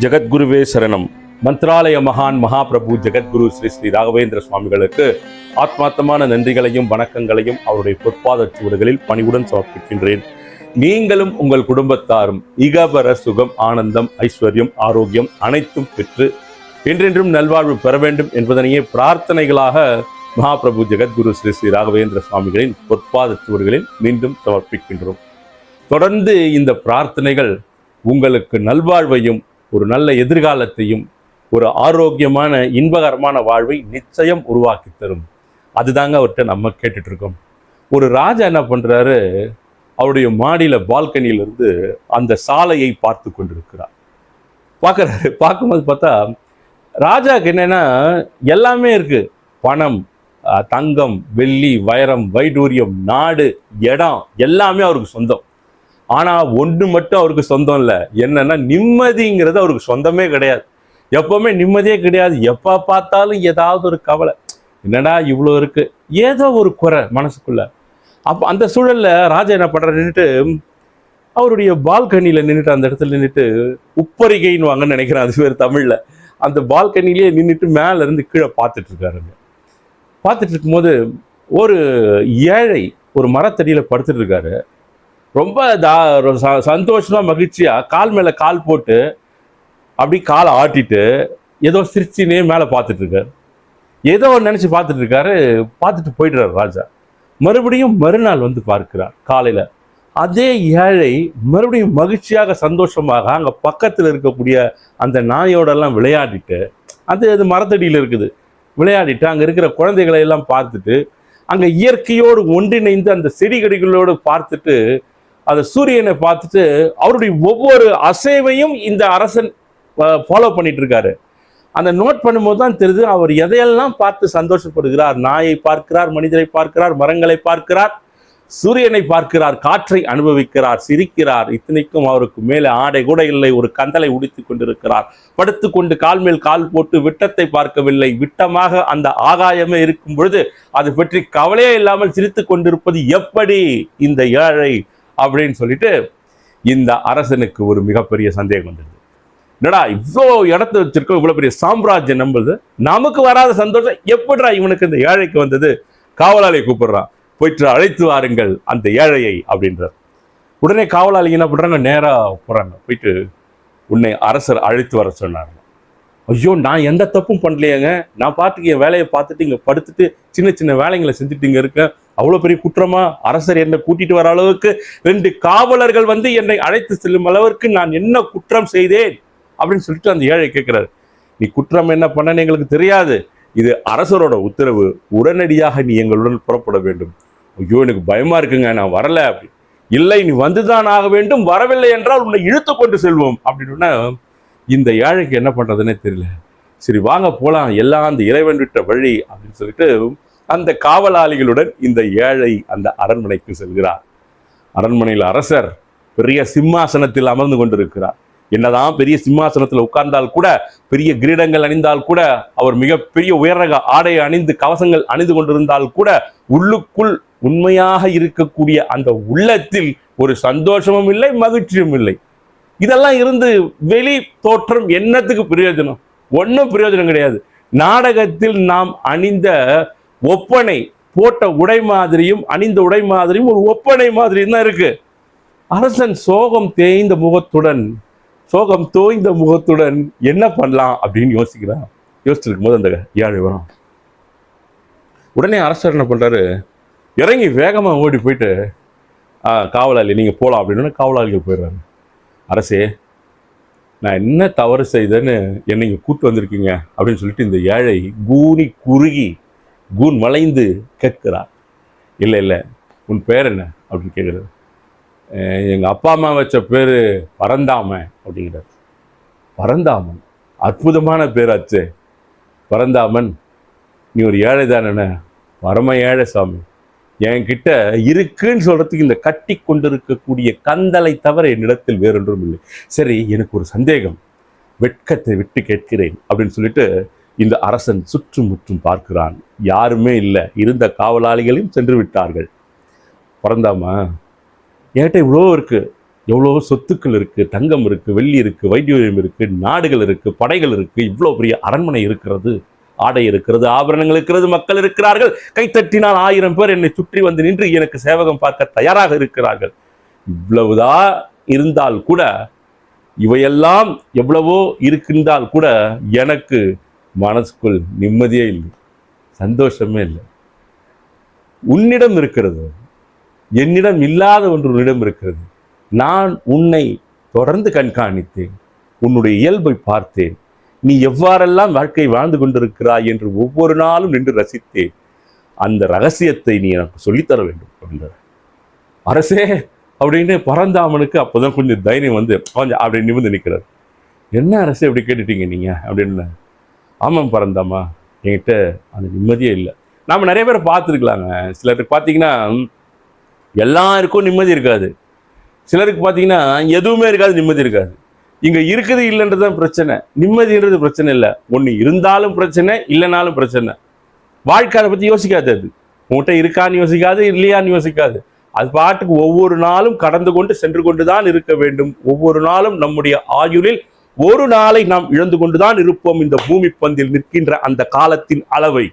ஜெகத்குருவே சரணம். மந்த்ராலய மகான் மகாபிரபு ஜெகத்குரு ஸ்ரீ ஸ்ரீ ராகவேந்திர சுவாமிகளுக்கு ஆத்மார்த்தமான நன்றிகளையும் வணக்கங்களையும் அவருடைய பொற்பாத சுவடுகளில் பணிவுடன் சமர்ப்பிக்கின்றேன். நீங்களும் உங்கள் குடும்பத்தாரும் இகபர சுகம், ஆனந்தம், ஐஸ்வர்யம், ஆரோக்கியம் அனைத்தும் பெற்று என்றென்றும் நல்வாழ்வு பெற வேண்டும் என்பதனையே பிரார்த்தனைகளாக மகாபிரபு ஜெகத்குரு ஸ்ரீ ஸ்ரீ ராகவேந்திர சுவாமிகளின் பொற்பாத சுவடுகளில் மீண்டும் சமர்ப்பிக்கின்றோம். தொடர்ந்து இந்த பிரார்த்தனைகள் உங்களுக்கு நல்வாழ்வையும் ஒரு நல்ல எதிர்காலத்தையும் ஒரு ஆரோக்கியமான இன்பகரமான வாழ்வை நிச்சயம் உருவாக்கி தரும். அதுதாங்க அவர்கிட்ட நம்ம கேட்டுட்டு இருக்கோம். ஒரு ராஜா என்ன பண்றாரு, அவருடைய மாடியில பால்கனியிலிருந்து அந்த சாலையை பார்த்து கொண்டிருக்கிறார். பார்க்கும்போது பார்த்தா ராஜாக்கு என்னன்னா எல்லாமே இருக்கு. பணம், தங்கம், வெள்ளி, வைரம், வைடூரியம், நாடு, இடம் எல்லாமே அவருக்கு சொந்தம். ஆனா ஒன்று மட்டும் அவருக்கு சொந்தம் இல்லை. என்னன்னா நிம்மதிங்கிறது அவருக்கு சொந்தமே கிடையாது. எப்பவுமே நிம்மதியே கிடையாது. எப்ப பார்த்தாலும் ஏதாவது ஒரு கவலை, என்னடா இவ்வளோ இருக்கு, ஏதோ ஒரு குறை மனசுக்குள்ள. அப்போ அந்த சூழல்ல ராஜா என்ன பண்ற, நின்றுட்டு அவருடைய பால்கனியில நின்றுட்டு அந்த இடத்துல நின்றுட்டு உப்பரிகைன்னு வாங்கன்னு நினைக்கிறேன், அது பேர் தமிழ்ல. அந்த பால்கனிலேயே நின்றுட்டு மேல இருந்து கீழே பார்த்துட்டு இருக்காருங்க. பார்த்துட்டு இருக்கும்போது ஒரு ஏழை ஒரு மரத்தடியில படுத்துட்டு இருக்காரு. ரொம்ப சந்தோஷமா மகிழ்ச்சியா கால் மேல கால் போட்டு அப்படி காலை ஆட்டிட்டு ஏதோ சிரிச்சினே மேல பார்த்துட்டு இருக்காரு. ஏதோ நினைச்சு பார்த்துட்டு இருக்காரு. பார்த்துட்டு போயிடுறாரு ராஜா. மறுபடியும் மறுநாள் வந்து பார்க்கிறார் காலையில. அதே ஏழை மறுபடியும் மகிழ்ச்சியாக சந்தோஷமாக அங்க பக்கத்துல இருக்கக்கூடிய அந்த நாயோடெல்லாம் விளையாடிட்டு, அது மரத்தடியில் இருக்குது, விளையாடிட்டு அங்க இருக்கிற குழந்தைகளை எல்லாம் பார்த்துட்டு, அங்க இயற்கையோடு ஒன்றிணைந்து அந்த செடி கொடிகளோடு பார்த்துட்டு, அந்த சூரியனை பார்த்துட்டு அவருடைய ஒவ்வொரு அசைவையும் இந்த அரசன் ஃபாலோ பண்ணிட்டு இருக்காரு. அந்த நோட் பண்ணும்போது தான் தெரியுது அவர் எதையெல்லாம் பார்த்து சந்தோஷப்படுகிறார். நாயை பார்க்கிறார், மனிதரை பார்க்கிறார், மரங்களை பார்க்கிறார், சூரியனை பார்க்கிறார், காற்றை அனுபவிக்கிறார், சிரிக்கிறார். இத்தனைக்கும் அவருக்கு மேலே ஆடை கூட இல்லை, ஒரு கந்தலை உடித்து கொண்டிருக்கிறார். படுத்து கொண்டு கால் மேல் கால் போட்டு விட்டத்தை பார்க்கவில்லை. விட்டமாக அந்த ஆகாயமே இருக்கும் பொழுது அது பற்றி கவலையே இல்லாமல் சிரித்து கொண்டிருப்பது எப்படி இந்த ஏழை அப்படின்னு சொல்லிட்டு இந்த அரசனுக்கு ஒரு மிகப்பெரிய சந்தேகம் வந்தது. என்னடா இவ்வளோ இடத்த வச்சிருக்கோம், இவ்வளவு பெரிய சாம்ராஜ்யம் நம்புது, நமக்கு வராத சந்தோஷம் எப்படிடா இவனுக்கு இந்த ஏழைக்கு வந்தது? காவலாளியை கூப்பிடுறான், போயிட்டு அழைத்து வாருங்கள் அந்த ஏழையை அப்படின்றார். உடனே காவலாளி என்ன பண்றாங்க, நேரா போறாங்க. போயிட்டு உன்னை அரசர் அழைத்து வர சொன்னாங்க. ஐயோ, நான் எந்த தப்பும் பண்ணலையேங்க, நான் பாட்டுக்கு என் வேலையை பார்த்துட்டு இங்க படுத்துட்டு சின்ன சின்ன வேலைங்களை செஞ்சுட்டு இங்க இருக்கேன். அவ்வளோ பெரிய குற்றமா? அரசர் என்னை கூட்டிட்டு வர அளவுக்கு 2 காவலர்கள் வந்து என்னை அழைத்து செல்லும் அளவிற்கு நான் என்ன குற்றம் செய்தேன் அப்படின்னு சொல்லிட்டு அந்த ஏழை கேட்கிறாரு. நீ குற்றம் என்ன பண்ணன்னு எங்களுக்கு தெரியாது, இது அரசரோட உத்தரவு, உடனடியாக நீ எங்களுடன் புறப்பட வேண்டும். ஐயோ, எனக்கு பயமா இருக்குங்க, நான் வரல. அப்படி இல்லை, நீ வந்துதான் ஆக வேண்டும், வரவில்லை என்றால் உன்னை இழுத்து கொண்டு செல்வோம் அப்படின்னா இந்த ஏழைக்கு என்ன பண்றதுன்னே தெரியல. சரி வாங்க போலாம், எல்லாம் அந்த இறைவன் விட்ட வழி அப்படின்னு சொல்லிட்டு அந்த காவலாளிகளுடன் இந்த ஏழை அந்த அரண்மனைக்கு செல்கிறார். அரண்மனையில் அரசர் பெரிய சிம்மாசனத்தில் அமர்ந்து கொண்டிருக்கிறார். என்னதான் பெரிய சிம்மாசனத்தில் உட்கார்ந்தால் கூட, பெரிய கிரீடங்கள் அணிந்தால் கூட, அவர் மிகப்பெரிய உயர்ரக ஆடை அணிந்து கவசங்கள் அணிந்து கொண்டிருந்தால் கூட, உள்ளுக்குள் உண்மையாக இருக்கக்கூடிய அந்த உள்ளத்தில் ஒரு சந்தோஷமும் இல்லை, மகிழ்ச்சியும் இல்லை. இதெல்லாம் இருந்து வெளி தோற்றம் என்னத்துக்கு பிரயோஜனம்? ஒன்றும் பிரயோஜனம் கிடையாது. நாடகத்தில் நாம் அணிந்த ஒப்பனை, போட்ட உடை மாதிரியும் அணிந்த உடை மாதிரியும் ஒரு ஒப்பனை மாதிரி தான் இருக்கு. அரசன் சோகம் தோய்ந்த முகத்துடன் என்ன பண்ணலாம் அப்படின்னு யோசிக்கிறான். யோசிச்சிருக்கும் போது அந்த ஏழை வரும். உடனே அரசர் என்ன பண்றாரு, இறங்கி வேகமா ஓடி போயிட்டு காவலாளி நீங்க போலாம் அப்படின்னு காவலாளிகள் போயிடுறாரு. அரசே, நான் என்ன தவறு செய்தேன்னு என்னை இங்கே கூட்டு வந்திருக்கீங்க அப்படின்னு சொல்லிட்டு இந்த ஏழை கூன் வளைந்து கேட்கிறார். இல்லை இல்லை, உன் பேர் என்ன அப்படின்னு கேட்குறாரு. எங்கள் அப்பா அம்மா வச்ச பேர் பரந்தாமன் அப்படிங்கிறார். பரந்தாமன், அற்புதமான பேராச்சு. பரந்தாமன், நீ ஒரு ஏழை தானே? பரம ஏழை சாமி, என்கிட்ட இருக்குன்னு சொல்றதுக்கு இந்த கட்டி கொண்டிருக்கக்கூடிய கந்தலை தவிர என்னிடத்தில் வேறொன்றும் இல்லை. சரி, எனக்கு ஒரு சந்தேகம், வெட்கத்தை விட்டு கேட்கிறேன் அப்படின்னு சொல்லிட்டு இந்த அரசன் சுற்றும் பார்க்கிறான். யாருமே இல்லை, இருந்த காவலாளிகளையும் சென்று விட்டார்கள். பரந்தாமா, என்கிட்ட இவ்வளோ இருக்கு, எவ்வளோ சொத்துக்கள் இருக்குது, தங்கம் இருக்குது, வெள்ளி இருக்குது, வைடூரியம் இருக்குது, நாடுகள் இருக்குது, படைகள் இருக்குது, இவ்வளோ பெரிய அரண்மனை இருக்கிறது, ஆடை இருக்கிறது, ஆபரணங்கள் இருக்கிறது, மக்கள் இருக்கிறார்கள். கைத்தட்டினால் 1000 பேர் என்னை சுற்றி வந்து நின்று எனக்கு சேவகம் பார்க்க தயாராக இருக்கிறார்கள். இவ்வளவுதான் இருந்தால் கூட, இவையெல்லாம் எவ்வளவோ இருக்கின்றால் கூட எனக்கு மனசுக்குள் நிம்மதியே இல்லை, சந்தோஷமே இல்லை. உன்னிடம் இருக்கிறது, என்னிடம் இல்லாத ஒன்று உன்னிடம் இருக்கிறது. நான் உன்னை தொடர்ந்து கண்காணித்தேன், உன்னுடைய இயல்பை பார்த்தேன், நீ எவ்வாறெல்லாம் வாழ்க்கை வாழ்ந்து கொண்டிருக்கிறாய் என்று ஒவ்வொரு நாளும் நின்று ரசித்தேன். அந்த ரகசியத்தை நீ எனக்கு சொல்லித்தர வேண்டும் அப்படின்றார். அரசே அப்படின்னு பரந்தாமனுக்கு அப்போதான் கொஞ்சம் தைரியம் வந்து கொஞ்சம் அப்படி நிமிர்ந்து நிற்கிறார். என்ன அரசே அப்படி கேட்டுட்டீங்க நீங்க அப்படின்னு. ஆமாம் பரந்தாமா, என்கிட்ட அந்த நிம்மதியே இல்லை. நாம் நிறைய பேரை பார்த்துருக்கலாங்க. சிலருக்கு பார்த்தீங்கன்னா எல்லாருக்கும் நிம்மதி இருக்காது, சிலருக்கு பார்த்தீங்கன்னா எதுவுமே இருக்காது, நிம்மதி இருக்காது. இங்கே இருக்குது இல்லைன்றது தான் பிரச்சனை, நிம்மதின்றது பிரச்சனை இல்லை. ஒன்று இருந்தாலும் பிரச்சனை, இல்லைனாலும் பிரச்சனை. வாழ்க்கை அதை பற்றி யோசிக்காது. அது உங்கள்கிட்ட இருக்கான்னு யோசிக்காது, இல்லையான்னு யோசிக்காது. அது பாட்டுக்கு ஒவ்வொரு நாளும் கடந்து கொண்டு சென்று கொண்டு தான் இருக்க வேண்டும். ஒவ்வொரு நாளும் நம்முடைய ஆயுளில் ஒரு நாளை நாம் இழந்து கொண்டுதான் இருப்போம். இந்த பூமி பந்தில் நிற்கின்ற அந்த காலத்தின் அளவை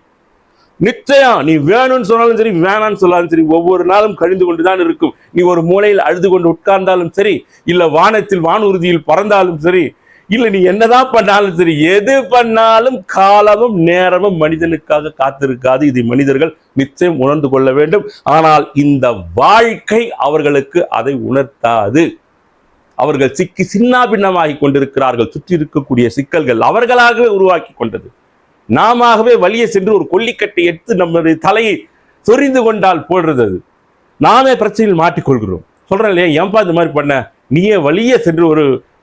நிச்சயம் நீ வேணும்னு சொன்னாலும் சரி, வேணான்னு சொன்னாலும் சரி, ஒவ்வொரு நாளும் கழிந்து கொண்டுதான் இருக்கும். நீ ஒரு மூலையில் அழுது கொண்டு உட்கார்ந்தாலும் சரி, இல்ல வானத்தில் வானூர்தியில் பறந்தாலும் சரி, இல்ல நீ என்னதான் பண்ணாலும் சரி, எது பண்ணாலும் காலமும் நேரமும் மனிதனுக்காக காத்திருக்காது. இதை மனிதர்கள் நிச்சயம் உணர்ந்து கொள்ள வேண்டும். ஆனால் இந்த வாழ்க்கை அவர்களுக்கு அதை உணர்த்தாது. அவர்கள் சிக்கி சின்னாபின்னமாகி கொண்டிருக்கிறார்கள். சுற்றி இருக்கக்கூடிய சிக்கல்கள் அவர்களாகவே உருவாக்கி கொண்டது. நாமவே வழியே சென்று ஒரு கொல்லிக்கட்டை எடுத்து நம்மளுடைய தலையை சொரிந்து கொண்டால் போடுறது. அது நாமே பிரச்சனையில் மாட்டிக்கொள்கிறோம். சொல்றேன் இல்லையா, ஏன்பா இந்த மாதிரி பண்ண, நீயே வழியே சென்று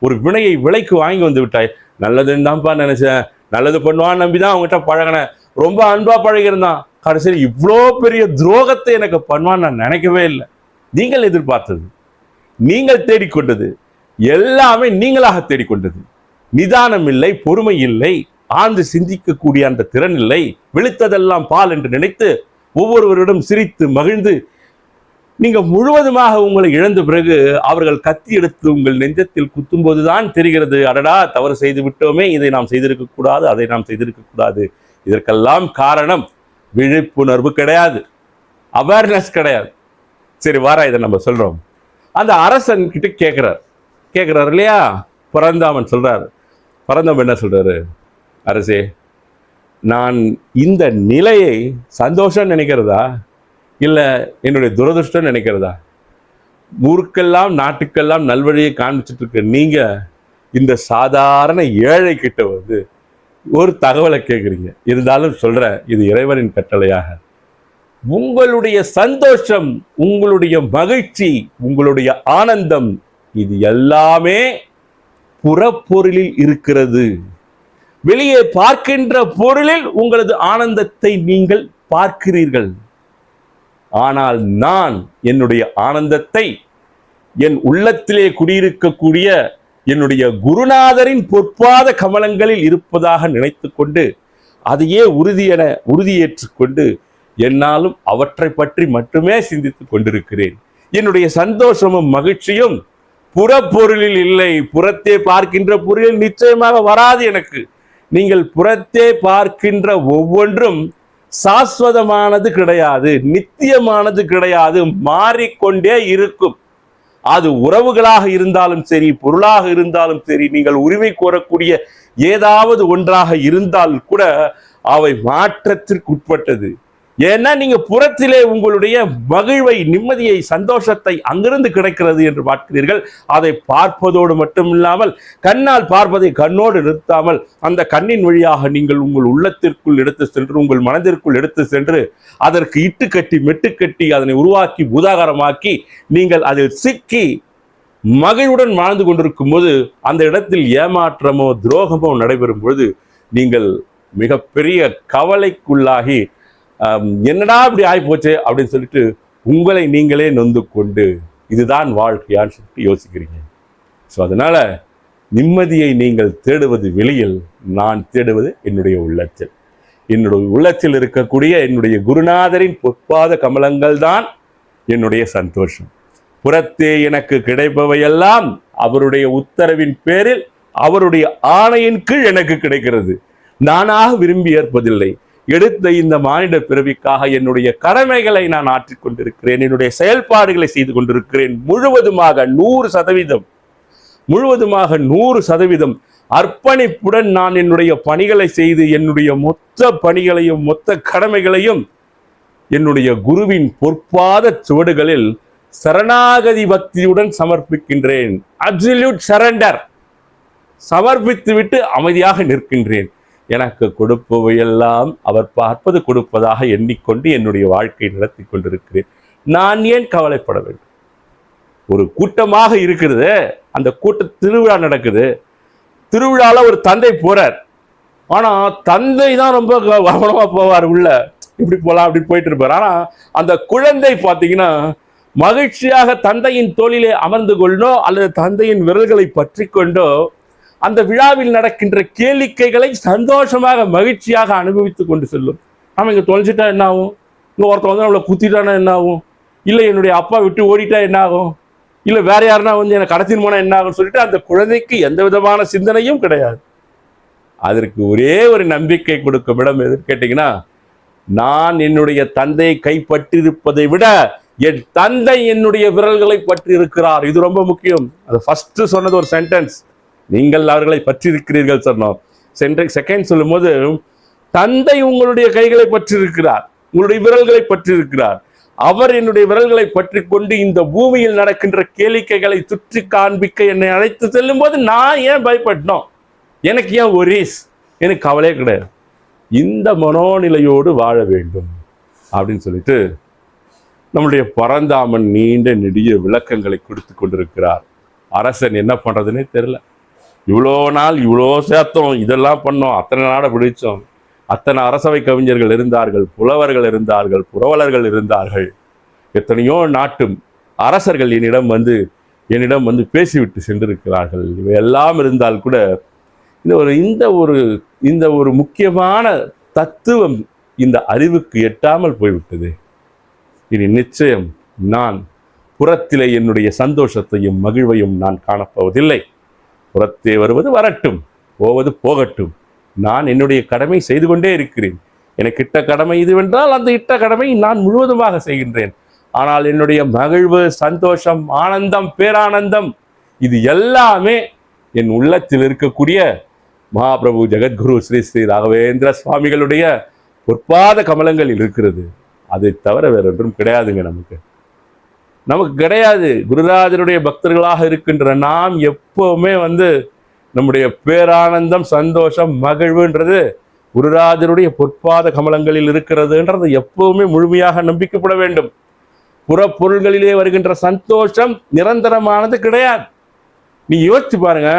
ஒரு வினையை விலைக்கு வாங்கி வந்து விட்டாய். நல்லதுன்னு தான்ப்பா நினைச்சேன், நல்லது பண்ணுவான்னு நம்பிதான் அவங்ககிட்ட பழகினேன், ரொம்ப அன்பா பழகிருந்தான், கடைசியில் இவ்வளோ பெரிய துரோகத்தை எனக்கு பண்ணுவான்னு நான் நினைக்கவே இல்லை. நீங்கள் எதிர்பார்த்தது, நீங்கள் தேடிக்கொண்டது எல்லாமே நீங்களாக தேடிக்கொண்டது. நிதானம் இல்லை, பொறுமை இல்லை, ஆழ்ந்து சிந்திக்கக்கூடிய அந்த திறன் இல்லை. விழித்ததெல்லாம் பால் என்று நினைத்து ஒவ்வொருவரிடம் சிரித்து மகிழ்ந்து நீங்க முழுவதுமாக உங்களை இழந்த பிறகு அவர்கள் கத்தி எடுத்து உங்கள் நெஞ்சத்தில் குத்தும் போதுதான் தெரிகிறது, அடடா தவறு செய்து விட்டோமே, இதை நாம் செய்திருக்க கூடாது, அதை நாம் செய்திருக்க கூடாது. இதற்கெல்லாம் காரணம் விழிப்புணர்வு கிடையாது, அவேர்னஸ் கிடையாது. சரி வாரா, இதை நம்ம சொல்றோம். அந்த அரசன் கிட்ட கேட்கிறார் இல்லையா, பரந்தாமன் சொல்றாரு. பரந்தாமன் என்ன சொல்றாரு, அரசே நான் இந்த நிலையை சந்தோஷம் நினைக்கிறதா இல்லை என்னுடைய துரதிருஷ்டம் நினைக்கிறதா? ஊருக்கெல்லாம் நாட்டுக்கெல்லாம் நல்வழியை காண்பிச்சுட்டு இருக்க நீங்க இந்த சாதாரண ஏழை கிட்ட வந்து ஒரு தகவலை கேட்குறீங்க. இருந்தாலும் சொல்றேன், இது இறைவனின் கட்டளையாக. உங்களுடைய சந்தோஷம், உங்களுடைய மகிழ்ச்சி, உங்களுடைய ஆனந்தம், இது எல்லாமே புறப்பொருளில் இருக்கிறது. வெளியே பார்க்கின்ற பொருளில் உங்களது ஆனந்தத்தை நீங்கள் பார்க்கிறீர்கள். ஆனால் நான் என்னுடைய ஆனந்தத்தை என் உள்ளத்திலே குடியிருக்கக்கூடிய என்னுடைய குருநாதரின் பொற்பாத கமலங்களில் இருப்பதாக நினைத்து கொண்டு அதையே உறுதியேற்றுக்கொண்டு என்னாலும் அவற்றை பற்றி மட்டுமே சிந்தித்துக் கொண்டிருக்கிறேன். என்னுடைய சந்தோஷமும் மகிழ்ச்சியும் புறப்பொருளில் இல்லை, புறத்தே பார்க்கின்ற பொருளில் நிச்சயமாக வராது எனக்கு. நீங்கள் புறத்தே பார்க்கின்ற ஒவ்வொன்றும் சாஸ்வதமானது கிடையாது, நித்தியமானது கிடையாது, மாறிக்கொண்டே இருக்கும். அது உறவுகளாக இருந்தாலும் சரி, பொருளாக இருந்தாலும் சரி, நீங்கள் உரிமை கோரக்கூடிய ஏதாவது ஒன்றாக இருந்தால் கூட அவை மாற்றத்திற்கு உட்பட்டது. ஏன்னா நீங்க புறத்திலே உங்களுடைய மகிழ்வை, நிம்மதியை, சந்தோஷத்தை அங்கிருந்து கிடைக்கிறது என்று பார்க்கிறீர்கள். அதை பார்ப்பதோடு மட்டுமில்லாமல் கண்ணால் பார்ப்பதை கண்ணோடு நிறுத்தாமல் அந்த கண்ணின் வழியாக நீங்கள் உங்கள் உள்ளத்திற்குள் எடுத்து சென்று, உங்கள் மனதிற்குள் எடுத்து சென்று அதற்கு இட்டுக்கட்டி மெட்டுக்கட்டி அதனை உருவாக்கி பூதாகரமாக்கி நீங்கள் அதில் சிக்கி மகிழ்வுடன் வாழ்ந்து கொண்டிருக்கும் போது அந்த இடத்தில் ஏமாற்றமோ துரோகமோ நடைபெறும் பொழுது நீங்கள் மிகப்பெரிய கவலைக்குள்ளாகி என்னடா இப்படி ஆகிப்போச்சு அப்படின்னு சொல்லிட்டு உங்களை நீங்களே நொந்து கொண்டு இதுதான் வாழ்க்கையான்னு சொல்லிட்டு யோசிக்கிறீங்க. ஸோ அதனால நிம்மதியை நீங்கள் தேடுவது வெளியில், நான் தேடுவது என்னுடைய உள்ளத்தில். என்னுடைய உள்ளத்தில் இருக்கக்கூடிய என்னுடைய குருநாதரின் பொற்பாத கமலங்கள் தான் என்னுடைய சந்தோஷம். புறத்தே எனக்கு கிடைப்பவையெல்லாம் அவருடைய உத்தரவின் பேரில், அவருடைய ஆணையின் கீழ் எனக்கு கிடைக்கிறது. நானாக விரும்பி ஏற்பதில்லை. எடுத்த இந்த மானிட பிறவிக்காக என்னுடைய கடமைகளை நான் ஆற்றிக் கொண்டிருக்கிறேன். என்னுடைய செயல்பாடுகளை செய்து கொண்டிருக்கிறேன். முழுவதுமாக 100% அர்ப்பணிப்புடன் நான் என்னுடைய பணிகளை செய்து, என்னுடைய மொத்த பணிகளையும் மொத்த கடமைகளையும் என்னுடைய குருவின் பொற்பாத சுவடுகளில் சரணாகதி பக்தியுடன் சமர்ப்பிக்கின்றேன். Absolute surrender. சமர்ப்பித்து விட்டு அமைதியாக நிற்கின்றேன். எனக்கு கொடுப்பவையெல்லாம் அவர் பார்ப்பது கொடுப்பதாக எண்ணிக்கொண்டு என்னுடைய வாழ்க்கை நடத்தி கொண்டிருக்கிறேன். நான் ஏன் கவலைப்பட வேண்டும்? ஒரு கூட்டமாக இருக்கிறது, அந்த கூட்ட திருவிழா நடக்குது. திருவிழால ஒரு தந்தை போறார். ஆனா தந்தை தான் ரொம்ப கவனமா போவார். உள்ள இப்படி போலாம் அப்படி போயிட்டு இருப்பார். ஆனா அந்த குழந்தை பார்த்தீங்கன்னா மகிழ்ச்சியாக தந்தையின் தோளிலே அமர்ந்து கொண்டோ அல்லது தந்தையின் விரல்களை பற்றி கொண்டோ அந்த விழாவில் நடக்கின்ற கேளிக்கைகளை சந்தோஷமாக மகிழ்ச்சியாக அனுபவித்துக் கொண்டு செல்லும். நம்ம இங்க தொலைச்சிட்டா என்ன ஆகும்? இங்க ஒருத்தர் வந்து நம்மளை குத்திட்டானா என்ன ஆகும்? இல்லை என்னுடைய அப்பா விட்டு ஓடிட்டா என்ன ஆகும்? இல்லை வேற யாருன்னா வந்து எனக்கு கடத்தின் போனா என்ன ஆகும் சொல்லிட்டு அந்த குழந்தைக்கு எந்த விதமான சிந்தனையும் கிடையாது. அதற்கு ஒரே ஒரு நம்பிக்கை கொடுக்கும் இடம் எது கேட்டீங்கன்னா, நான் என்னுடைய தந்தையை கைப்பற்றிருப்பதை விட என் தந்தை என்னுடைய விரல்களை பற்றி இருக்கிறார். இது ரொம்ப முக்கியம். அது ஃபர்ஸ்ட் சொன்னது ஒரு சென்டென்ஸ். நீங்கள் அவர்களை பற்றி இருக்கிறீர்கள் சொன்னோம். செகண்ட் சொல்லும் போது தந்தை உங்களுடைய கைகளை பற்றி இருக்கிறார், உங்களுடைய விரல்களை பற்றி இருக்கிறார். அவர் என்னுடைய விரல்களை பற்றி கொண்டு இந்த பூமியில் நடக்கின்ற கேளிக்கைகளை சுற்றி காண்பிக்க என்னை அழைத்து செல்லும் போது நான் ஏன் பயப்படணும்? எனக்கு ஏன் ஒரீஸ்? எனக்கு கவலையே கிடையாது. இந்த மனோநிலையோடு வாழ வேண்டும் அப்படின்னு சொல்லிட்டு நம்முடைய பரந்தாமன் நீண்ட நெடிய விளக்கங்களை கொடுத்து கொண்டிருக்கிறார். அரசன் என்ன பண்றதுன்னே தெரியல. இவ்வளோ நாள் இவ்வளோ சேர்த்தோம், இதெல்லாம் பண்ணோம், அத்தனை நாடை பிடிச்சோம், அத்தனை அரசவை கவிஞர்கள் இருந்தார்கள், புலவர்கள் இருந்தார்கள், புரவலர்கள் இருந்தார்கள், எத்தனையோ நாட்டு அரசர்கள் என்னிடம் வந்து பேசிவிட்டு சென்றிருக்கிறார்கள். இவையெல்லாம் இருந்தால் கூட இந்த ஒரு முக்கியமான தத்துவம் இந்த அறிவுக்கு எட்டாமல் போய்விட்டது. இனி நிச்சயம் நான் புறத்திலே என்னுடைய சந்தோஷத்தையும் மகிழ்வையும் நான் காணப்போவதில்லை. புறத்தே வருவது வரட்டும், போவது போகட்டும். நான் என்னுடைய கடமை செய்து கொண்டே இருக்கிறேன். எனக்கு இட்ட கடமை இதுவென்றால் அந்த இட்ட கடமை நான் முழுவதுமாக செய்கின்றேன். ஆனால் என்னுடைய மகிழ்வு, சந்தோஷம், ஆனந்தம், பேரானந்தம் இது எல்லாமே என் உள்ளத்தில் இருக்கக்கூடிய மகாபிரபு ஜெகத்குரு ஸ்ரீ ஸ்ரீ ராகவேந்திர சுவாமிகளுடைய பொற்பாத கமலங்களில் இருக்கிறது. அதை தவிர வேற ஒன்றும் கிடையாதுங்க. நமக்கு கிடையாது. குருராஜருடைய பக்தர்களாக இருக்கின்ற நாம் எப்பவுமே நம்முடைய பேரானந்தம், சந்தோஷம், மகிழ்வுன்றது குருராஜருடைய பொற்பாத கமலங்களில் இருக்கிறதுன்றது எப்பவுமே முழுமையாக நம்பிக்கப்பட வேண்டும். புறப்பொருள்களிலே வருகின்ற சந்தோஷம் நிரந்தரமானது கிடையாது. நீ யோசிச்சு பாருங்க,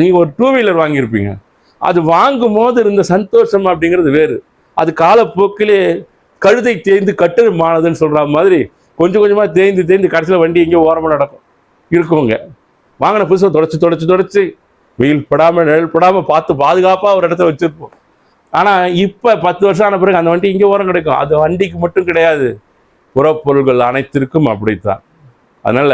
நீங்க ஒரு 2 வீலர் வாங்கியிருப்பீங்க. அது வாங்கும் போது இருந்த சந்தோஷம் அப்படிங்கிறது வேறு. அது காலப்போக்கிலே கழுதை தேய்ந்து கட்டுமானதுன்னு சொல்ற மாதிரி கொஞ்சம் கொஞ்சமா தேய்ந்து கடைசியில் வண்டி எங்கேயோ ஓரமாக நடக்கும் இருக்குங்க. வாங்கின புதுசாக தொடச்சி வெயில் படாமல் நிழல் படாமல் பார்த்து பாதுகாப்பாக ஒரு இடத்த வச்சிருப்போம். ஆனால் இப்போ 10 வருஷம் ஆன பிறகு அந்த வண்டி இங்கே ஓரம் கிடைக்கும். அது வண்டிக்கு மட்டும் கிடையாது, புறப்பொருள்கள் அனைத்திற்கும் அப்படித்தான். அதனால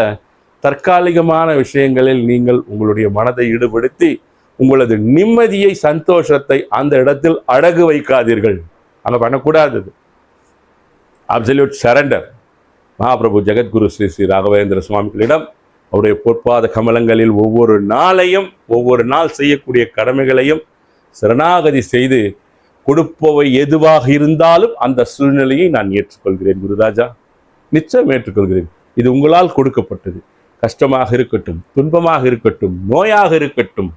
தற்காலிகமான விஷயங்களில் நீங்கள் உங்களுடைய மனதை ஈடுபடுத்தி உங்களது நிம்மதியை, சந்தோஷத்தை அந்த இடத்தில் அடகு வைக்காதீர்கள். அங்கே பண்ணக்கூடாது. Absolute surrender. மகாபிரபு ஜெகத்குரு ஸ்ரீ ஸ்ரீ ராகவேந்திர சுவாமிகளிடம் அவருடைய பொற்பாத கமலங்களில் ஒவ்வொரு நாள் செய்யக்கூடிய கடமைகளையும் சரணாகதி செய்து கொடுப்பவை எதுவாக இருந்தாலும் அந்த சூழ்நிலையை நான் ஏற்றுக்கொள்கிறேன் குருராஜா, நிச்சயம் ஏற்றுக்கொள்கிறேன். இது உங்களால் கொடுக்கப்பட்டது. கஷ்டமாக இருக்கட்டும், துன்பமாக இருக்கட்டும், நோயாக இருக்கட்டும்,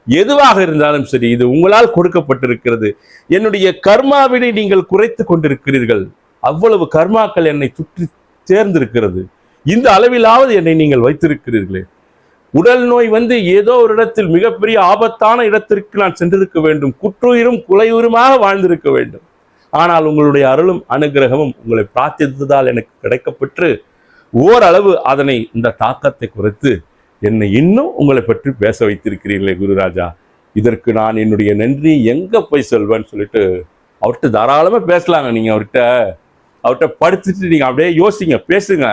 எதுவாக இருந்தாலும் சரி, இது உங்களால் கொடுக்கப்பட்டிருக்கிறது. என்னுடைய கர்மாவினை நீங்கள் குறைத்து கொண்டிருக்கிறீர்கள். அவ்வளவு கர்மாக்கள் என்னை சுற்றி சேர்ந்திருக்கிறது. இந்த அளவிலாவது என்னை நீங்கள் வைத்திருக்கிறீர்களே. உடல் நோய் ஏதோ ஒரு இடத்தில் மிகப்பெரிய ஆபத்தான இடத்திற்கு நான் சென்றிருக்க வேண்டும், குற்றுயிரும் குலையுருமாக வாழ்ந்திருக்க வேண்டும். ஆனால் உங்களுடைய அருளும் அனுகிரகமும் உங்களை பிரார்த்தித்ததால் எனக்கு கிடைக்கப்பெற்று ஓரளவு அதனை இந்த தாக்கத்தை குறைத்து என்னை இன்னும் உங்களை பற்றி பேச வைத்திருக்கிறீர்களே குருராஜா. இதற்கு நான் என்னுடைய நன்றி எங்க போய் சொல்வேன்னு சொல்லிட்டு அவர்கிட்ட தாராளமா பேசலாங்க. நீங்க அவர்கிட்ட படுத்துட்டு நீங்க அப்படியே யோசிங்க, பேசுங்க.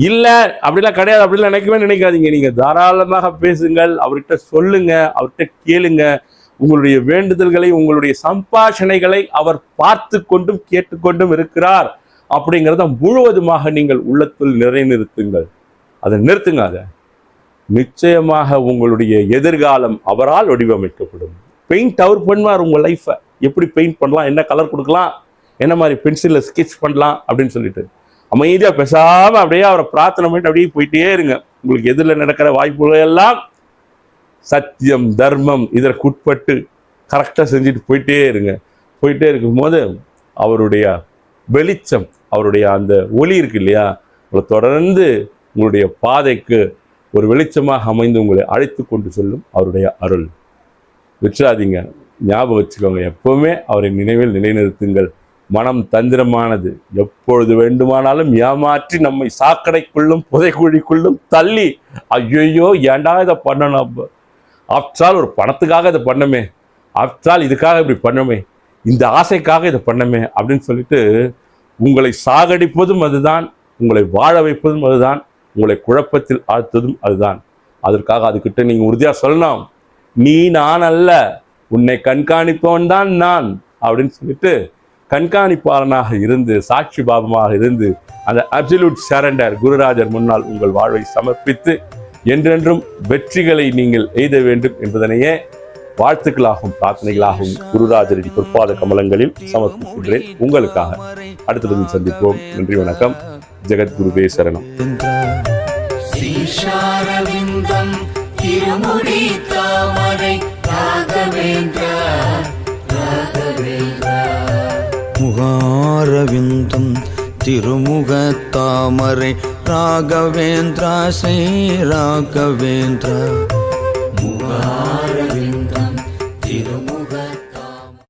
இல்லை அப்படிலாம் கிடையாது, அப்படிலாம் நினைக்கவே நினைக்காதீங்க. நீங்கள் தாராளமாக பேசுங்கள், அவர்கிட்ட சொல்லுங்க, அவர்கிட்ட கேளுங்க. உங்களுடைய வேண்டுதல்களை, உங்களுடைய சம்பாஷணைகளை அவர் பார்த்து கொண்டும் கேட்டுக்கொண்டும் இருக்கிறார் அப்படிங்கிறத முழுவதுமாக நீங்கள் உள்ளத்தில் நிலைநிறுத்துங்கள். அதை நிறுத்துங்க. அதை நிச்சயமாக உங்களுடைய எதிர்காலம் அவரால் வடிவமைக்கப்படும். பெயிண்ட் அவர் பண்ணுவார் உங்கள் லைஃப்பை. எப்படி பெயிண்ட் பண்ணலாம், என்ன கலர் கொடுக்கலாம், என்ன மாதிரி பென்சிலில் ஸ்கெட்ச் பண்ணலாம் அப்படின்னு சொல்லிட்டு அமைதியாக பேசாமல் அப்படியே அவரை பிரார்த்தனை பண்ணிட்டு அப்படியே போயிட்டே இருங்க. உங்களுக்கு எதிரில் நடக்கிற வாய்ப்புகள் எல்லாம் சத்தியம், தர்மம் இதற்குட்பட்டு கரெக்டாக செஞ்சுட்டு போயிட்டே இருங்க. போயிட்டே இருக்கும்போது அவருடைய வெளிச்சம், அவருடைய அந்த ஒளி இருக்கு இல்லையா, உங்களை தொடர்ந்து உங்களுடைய பாதைக்கு ஒரு வெளிச்சமாக அமைந்து உங்களை அழைத்து கொண்டு செல்லும் அவருடைய அருள். விட்டுறாதீங்க, ஞாபகம் வச்சுக்கோங்க. எப்பவுமே அவரை நினைவில் நிலைநிறுத்துங்கள். மனம் தந்திரமானது, எப்பொழுது வேண்டுமானாலும் ஏமாற்றி நம்மை சாக்கடைக்குள்ளும் புதைக்குழிக்குள்ளும் தள்ளி, ஐயோ ஏண்டா இதை பண்ணணும், ஆப்டால் ஒரு பணத்துக்காக இதை பண்ணமே, ஆப்டால் இதுக்காக இப்படி பண்ணமே, இந்த ஆசைக்காக இதை பண்ணமே அப்படின்னு சொல்லிட்டு உங்களை சாகடிப்பதும் அதுதான், உங்களை வாழ வைப்பதும் அதுதான், உங்களை குழப்பத்தில் ஆழ்த்ததும் அதுதான். அதற்காக அதுக்கிட்ட நீங்கள் உறுதியாக சொல்லணும், நீ நான் அல்ல, உன்னை கண்காணிப்பவன் தான் நான் அப்படின்னு சொல்லிட்டு கண்காணிப்பாளனாக இருந்து, சாட்சி பாபமாக இருந்து, அந்த அப்சல்யூட் சரண்டர் குருராஜர் முன்னால் உங்கள் வாழ்வை சமர்ப்பித்து என்றென்றும் வெற்றிகளை நீங்கள் எய்த வேண்டும் என்பதனையே வாழ்த்துக்களாகவும் பிரார்த்தனைகளாகவும் குருராஜரின் பொற்பாத கமலங்களில் சமர்ப்பிக்கின்றேன் உங்களுக்காக. அடுத்தது சந்திப்போம். நன்றி, வணக்கம். ஜெகத்குருவே சரணம். முகாரவிந்தம் திருமுகத்தாமரை ராகவேந்திரா ஸ்ரீ ராகவேந்திரா. முகாரவிந்தம் திருமுக